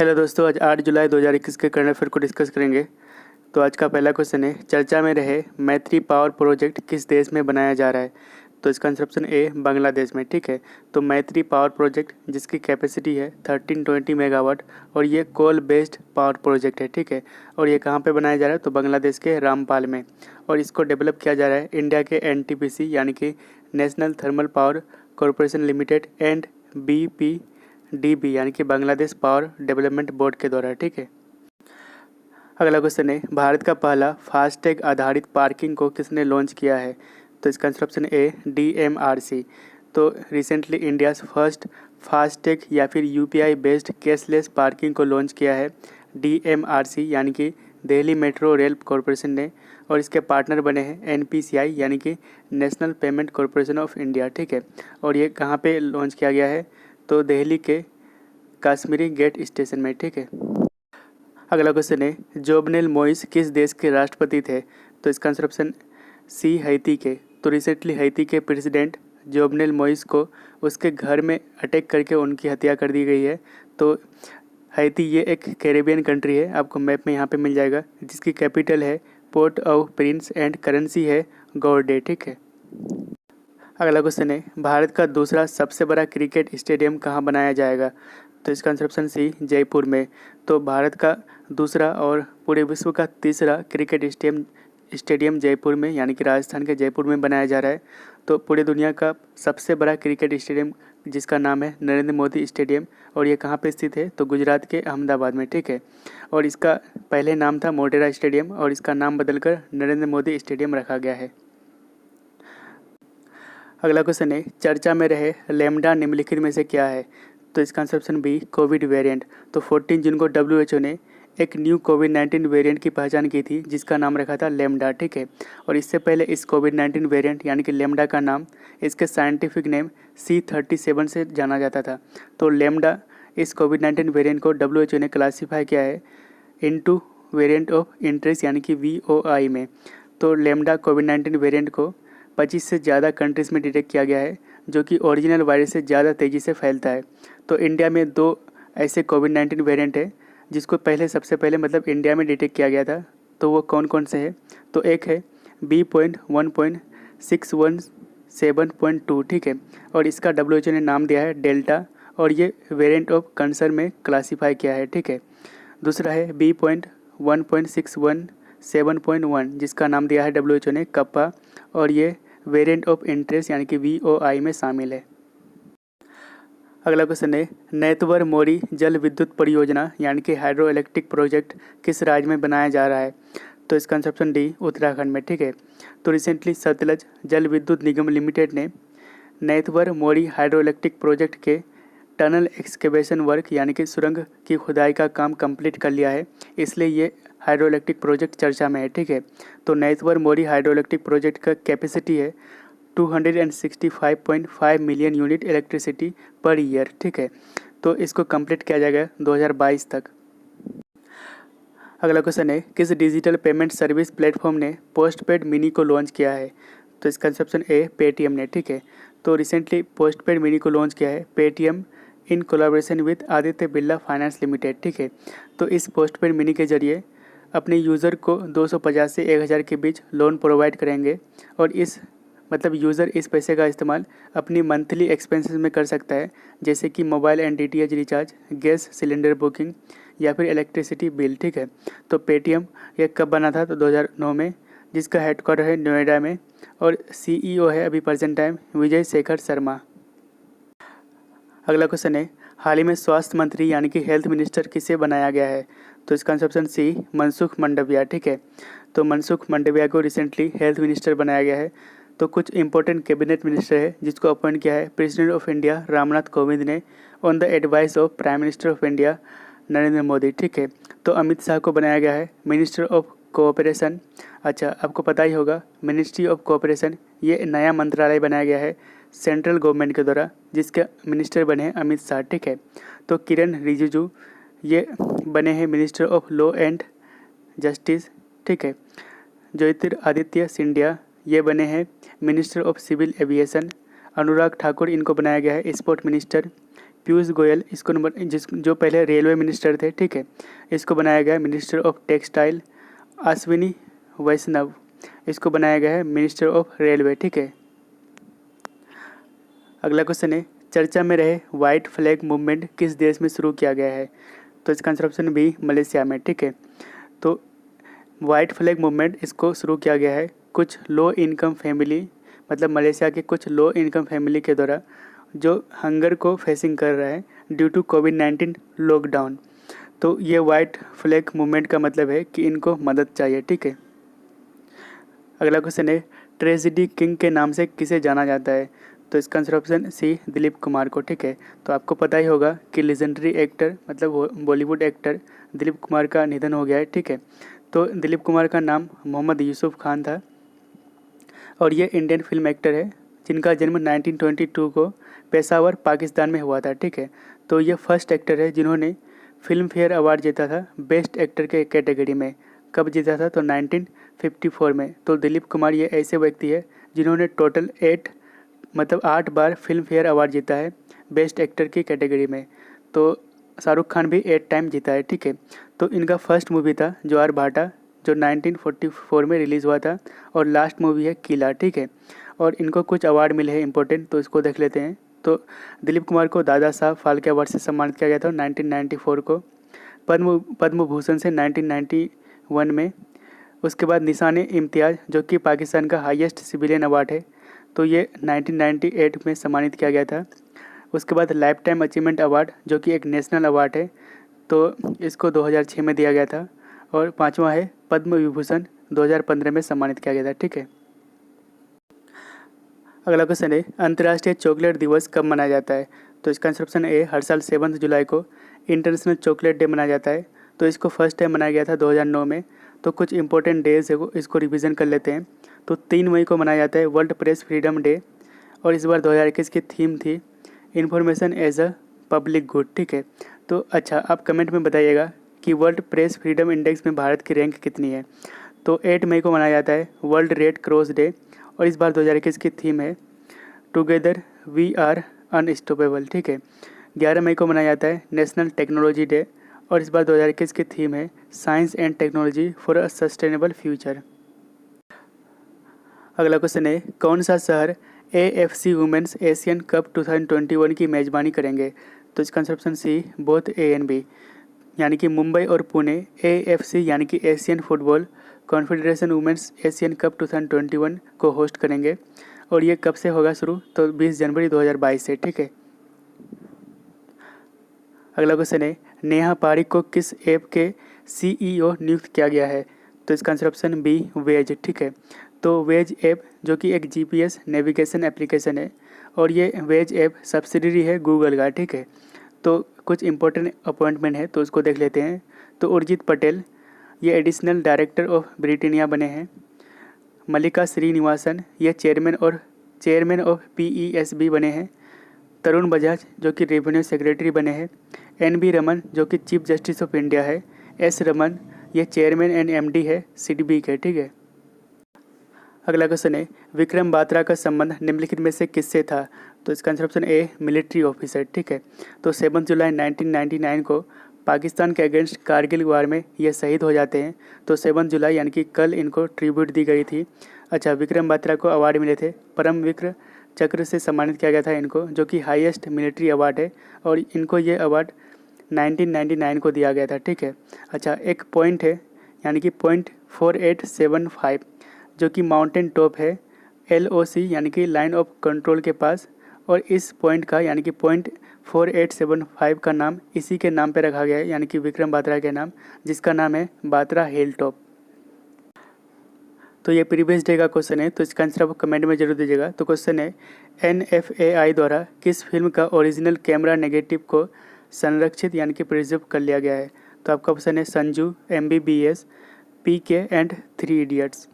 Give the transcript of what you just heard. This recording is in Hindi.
हेलो दोस्तों, आज 8 जुलाई 2021 के करंट अफेयर को डिस्कस करेंगे। तो आज का पहला क्वेश्चन है, चर्चा में रहे मैत्री पावर प्रोजेक्ट किस देश में बनाया जा रहा है। तो इसका आंसर ऑप्शन ए बांग्लादेश में। ठीक है, तो मैत्री पावर प्रोजेक्ट जिसकी कैपेसिटी है 1320 मेगावाट और ये कोल बेस्ड पावर प्रोजेक्ट है। ठीक है, और ये कहाँ पे बनाया जा रहा है, तो बांग्लादेश के रामपाल में। और इसको डेवलप किया जा रहा है इंडिया के NTPC यानी कि national thermal power corporation limited and BPDB यानी कि बांग्लादेश पावर डेवलपमेंट बोर्ड के द्वारा। ठीक है, अगला क्वेश्चन है, भारत का पहला फास्टैग आधारित पार्किंग को किसने लॉन्च किया है। तो इसका आंसर ऑप्शन ए DMRC। तो रिसेंटली इंडियाज़ फर्स्ट फास्टैग या फिर UPI बेस्ड कैशलेस पार्किंग को लॉन्च किया है DMRC यानी कि दिल्ली मेट्रो रेल कॉरपोरेशन ने। और इसके पार्टनर बने हैं NPCI यानी कि national payment corporation of India. ठीक है, और ये कहाँ पे लॉन्च किया गया है, तो दिल्ली के कश्मीरी गेट स्टेशन में। ठीक है, अगला क्वेश्चन है, जोबनेल मोइस किस देश के राष्ट्रपति थे। तो इसका आंसर ऑप्शन सी हैती के। तो रिसेंटली हैती के प्रेसिडेंट जोबनेल मोइस को उसके घर में अटैक करके उनकी हत्या कर दी गई है। तो हैती ये एक कैरेबियन कंट्री है, आपको मैप में यहाँ पे मिल जाएगा, जिसकी कैपिटल है port of Prince and currency है गौरडे। ठीक है, अगला क्वेश्चन है, भारत का दूसरा सबसे बड़ा क्रिकेट स्टेडियम कहाँ बनाया जाएगा। तो इसका आंसर ऑप्शन सी जयपुर में। तो भारत का दूसरा और पूरे विश्व का तीसरा क्रिकेट स्टेडियम जयपुर में यानी कि राजस्थान के जयपुर में बनाया जा रहा है। तो पूरी दुनिया का सबसे बड़ा क्रिकेट स्टेडियम जिसका नाम है नरेंद्र मोदी स्टेडियम, और ये कहाँ पे स्थित है, तो गुजरात के अहमदाबाद में। ठीक है, और इसका पहले नाम था मोटेरा स्टेडियम और इसका नाम बदलकर नरेंद्र मोदी स्टेडियम रखा गया है। अगला क्वेश्चन है, चर्चा में रहे लैम्डा निम्नलिखित में से क्या है। तो इसका answer option B COVID variant. तो 14 जून को WHO ने एक न्यू कोविड-19 वेरिएंट की पहचान की थी जिसका नाम रखा था लैम्डा। ठीक है, और इससे पहले इस कोविड-19 वेरिएंट यानी कि लैम्डा का नाम इसके साइंटिफिक नेम C37 से जाना जाता था। तो लैम्डा इस कोविड-19 वेरिएंट को WHO ने क्लासीफाई किया है इनटू वेरिएंट ऑफ इंटरेस्ट यानी कि VOI में। तो लैम्डा कोविड-19 वेरिएंट को 25 से ज़्यादा कंट्रीज़ में डिटेक्ट किया गया है जो कि ओरिजिनल वायरस से ज़्यादा तेज़ी से फैलता है। तो इंडिया में 2 ऐसे कोविड-19 वेरिएंट है जिसको सबसे पहले मतलब इंडिया में डिटेक्ट किया गया था। तो वो कौन कौन से हैं, तो एक है B.1.617.2। ठीक है, और इसका WHO ने नाम दिया है डेल्टा और ये वेरिएंट ऑफ कंसर्न में क्लासीफाई किया है। ठीक है, दूसरा है B.1.617.1 जिसका नाम दिया है WHO ने कप्पा और ये वेरिएंट ऑफ इंटरेस्ट यानी कि VOI में शामिल है। अगला क्वेश्चन है, नैतवर मोरी जल विद्युत परियोजना यानी कि हाइड्रो इलेक्ट्रिक प्रोजेक्ट किस राज्य में बनाया जा रहा है। तो इसका आंसर ऑप्शन डी उत्तराखंड में। ठीक है, तो रिसेंटली सतलज जल विद्युत निगम लिमिटेड ने नैतवर मोरी हाइड्रो इलेक्ट्रिक प्रोजेक्ट के टनल एक्सकेवेशन वर्क यानी कि सुरंग की खुदाई का काम कंप्लीट कर लिया है, इसलिए ये हाइड्रो इलेक्ट्रिक प्रोजेक्ट चर्चा में है। ठीक है, तो नैतवर मोरी हाइड्रो इलेक्ट्रिक प्रोजेक्ट का कैपेसिटी है 265.5 million unit electricity per year. ठीक है, तो इसको कंप्लीट किया जाएगा 2022 तक। अगला क्वेश्चन है, किस डिजिटल पेमेंट सर्विस प्लेटफॉर्म ने पोस्टपेड मिनी को लॉन्च किया है। तो इसका ऑप्शन ए पेटीएम ने। ठीक है, तो रिसेंटली पोस्टपेड मिनी को लॉन्च किया है Paytm in collaboration with Aditya Birla finance limited. ठीक है, तो इस पोस्टपेड मिनी के जरिए अपने यूज़र को 250 से 1000 के बीच लोन प्रोवाइड करेंगे और इस यूज़र इस पैसे का इस्तेमाल अपनी मंथली एक्सपेंसेस में कर सकता है, जैसे कि mobile and DTH recharge, gas cylinder booking या फिर इलेक्ट्रिसिटी बिल। ठीक है, तो पेटीएम ये कब बना था, तो 2009 में, जिसका हेडक्वार्टर है नोएडा में और CEO है अभी प्रेजेंट टाइम विजय शेखर शर्मा। अगला क्वेश्चन है, हाल ही में स्वास्थ्य मंत्री यानी कि हेल्थ मिनिस्टर किसे बनाया गया है। तो इसका answer option C Mansukh Mandaviya. ठीक है, तो मनसुख मंडाविया को रिसेंटली हेल्थ मिनिस्टर बनाया गया है। तो कुछ इंपॉर्टेंट कैबिनेट मिनिस्टर है जिसको अपॉइंट किया है president of India Ramnath Kovind ने on the advice of prime minister of India Narendra Modi. ठीक है, तो अमित शाह को बनाया गया है मिनिस्टर ऑफ कोऑपरेशन। अच्छा, आपको पता ही होगा मिनिस्ट्री ऑफ कोऑपरेशन ये नया मंत्रालय बनाया गया है सेंट्रल गवर्नमेंट के द्वारा जिसके मिनिस्टर बने हैं अमित शाह। ठीक है, तो किरण रिजिजू ये बने हैं minister of law and justice. ठीक है, ज्योतिरादित्य सिंधिया ये बने हैं minister of civil aviation. Anurag Thakur इनको बनाया गया है स्पोर्ट मिनिस्टर। पीयूष गोयल इसको जो पहले रेलवे मिनिस्टर थे, ठीक है, इसको बनाया गया मिनिस्टर ऑफ टेक्सटाइल। अश्विनी वैष्णव इसको बनाया गया है मिनिस्टर ऑफ रेलवे, ठीक है। अगला क्वेश्चन है, चर्चा में रहे वाइट फ्लैग मूवमेंट किस देश में शुरू किया गया है? तो इसका आंसर ऑप्शन बी, मलेशिया में, ठीक है। तो वाइट फ्लैग मूवमेंट इसको शुरू किया गया है कुछ लो इनकम फैमिली, मतलब मलेशिया के कुछ लो इनकम फैमिली के द्वारा जो हंगर को फेसिंग कर रहा है ड्यू टू कोविड-19 लॉकडाउन। तो ये वाइट फ्लैग मूवमेंट का मतलब है कि इनको मदद चाहिए, ठीक है। अगला क्वेश्चन है, ट्रेजेडी किंग के नाम से किसे जाना जाता है? तो इसका answer option C, Dilip Kumar को, ठीक है। तो आपको पता ही होगा कि लेजेंडरी एक्टर मतलब बॉलीवुड एक्टर दिलीप कुमार का निधन हो गया है, ठीक है। तो दिलीप कुमार का नाम मोहम्मद यूसुफ खान था और ये इंडियन फिल्म एक्टर है जिनका जन्म 1922 को पेशावर पाकिस्तान में हुआ था, ठीक है। तो ये फर्स्ट एक्टर है जिन्होंने फिल्म फेयर अवार्ड जीता था बेस्ट एक्टर के कैटेगरी में। कब जीता था? तो 1954 में। तो दिलीप कुमार ये ऐसे व्यक्ति है जिन्होंने टोटल 8 बार फिल्म फेयर अवार्ड जीता है बेस्ट एक्टर की कैटेगरी में। तो शाहरुख खान भी 8 टाइम जीता है, ठीक है। तो इनका फर्स्ट मूवी था ज्वार भाटा जो 1944 में रिलीज़ हुआ था और लास्ट मूवी है किला, ठीक है। और इनको कुछ अवार्ड मिले हैं इंपॉर्टेंट, तो इसको देख लेते हैं। तो दिलीप कुमार को दादा साहब फाल्के अवार्ड से सम्मानित किया गया था 1994 को, पद्म भूषण से 1991 में। उसके बाद निशान इम्तियाज़ जो कि पाकिस्तान का हाईएस्ट सिविलियन अवार्ड है, तो ये 1998 में सम्मानित किया गया था। उसके बाद लाइफ टाइम अचीवमेंट अवार्ड जो कि एक नेशनल अवार्ड है, तो इसको 2006 में दिया गया था। और पांचवा है पद्म विभूषण 2015 में सम्मानित किया गया था, ठीक है। अगला क्वेश्चन है, अंतर्राष्ट्रीय चॉकलेट दिवस कब मनाया जाता है? तो इसका आंसर ऑप्शन ए, हर साल 7 जुलाई को इंटरनेशनल चॉकलेट डे मनाया जाता है। तो इसको फर्स्ट टाइम मनाया गया था 2009 में। तो कुछ इंपॉर्टेंट डेज है इसको रिवीजन कर लेते हैं। तो 3 मई को मनाया जाता है वर्ल्ड प्रेस फ्रीडम डे और इस बार 2021 की थीम थी information as a public good, ठीक है। तो अच्छा, आप कमेंट में बताइएगा कि वर्ल्ड प्रेस फ्रीडम इंडेक्स में भारत की रैंक कितनी है। तो 8 मई को मनाया जाता है वर्ल्ड रेड क्रॉस डे और इस बार 2021 की थीम है टुगेदर वी आर अनस्टॉपेबल, ठीक है। 11 मई को मनाया जाता है नेशनल टेक्नोलॉजी डे और इस बार 2021 की थीम है science and technology for a sustainable future. अगला क्वेश्चन है, कौन सा शहर AFC वुमेन्स एशियन कप 2021 की मेज़बानी करेंगे? तो इसका answer option C, both A and B, यानी कि मुंबई और पुणे AFC यानी कि Asian football confederation women's Asian cup 2021 को होस्ट करेंगे। और ये कब से होगा शुरू? तो 20 जनवरी 2022 से, ठीक है। अगला क्वेश्चन है, नेहा पारिक को किस ऐप के CEO नियुक्त किया गया है? तो इसका आंसर ऑप्शन बी, वेज, ठीक है। तो वेज ऐप जो कि एक GPS नेविगेशन एप्लीकेशन है और ये वेज ऐप सब्सिडरी है गूगल का, ठीक है। तो कुछ इंपॉर्टेंट अपॉइंटमेंट है तो उसको देख लेते हैं। तो उर्जित पटेल ये एडिशनल डायरेक्टर ऑफ ब्रिटानिया बने हैं। मल्लिका श्रीनिवासन ये चेयरमैन ऑफ PESB बने हैं। तरुण बजाज जो कि रेवेन्यू सेक्रेटरी बने हैं। NB रमन जो कि चीफ जस्टिस ऑफ इंडिया है। S रमन ये चेयरमैन एंड MD है सिडबी के, ठीक है। अगला क्वेश्चन है, विक्रम बात्रा का संबंध निम्नलिखित में से किससे था? तो इसका answer option A, military officer, ठीक है। तो 7 जुलाई 1999 को पाकिस्तान के अगेंस्ट कारगिल वार में ये शहीद हो जाते हैं। तो 7 जुलाई यानी कि कल इनको ट्रिब्यूट दी गई थी। अच्छा, विक्रम बात्रा को अवार्ड मिले थे, परम विक्र चक्र से सम्मानित किया गया था इनको, जो कि हाईएस्ट मिलिट्री अवार्ड है और इनको ये अवार्ड 1999 को दिया गया था, ठीक है। अच्छा, एक पॉइंट है यानी कि .4875 जो कि माउंटेन टॉप है LOC यानी कि लाइन ऑफ कंट्रोल के पास, और इस पॉइंट का यानी कि .4875 का नाम इसी के नाम पे रखा गया है, यानी कि विक्रम बात्रा के नाम, जिसका नाम है बात्रा हिल टॉप। तो ये प्रीवियस डे का क्वेश्चन है, तो इसका आंसर आप कमेंट में जरूर दीजिएगा। तो क्वेश्चन है, NFAI द्वारा किस फिल्म का ओरिजिनल कैमरा नेगेटिव को संरक्षित यानी कि प्रिजर्व कर लिया गया है? तो आपका ऑप्शन है Sanju, MBBS, PK and 3 idiots.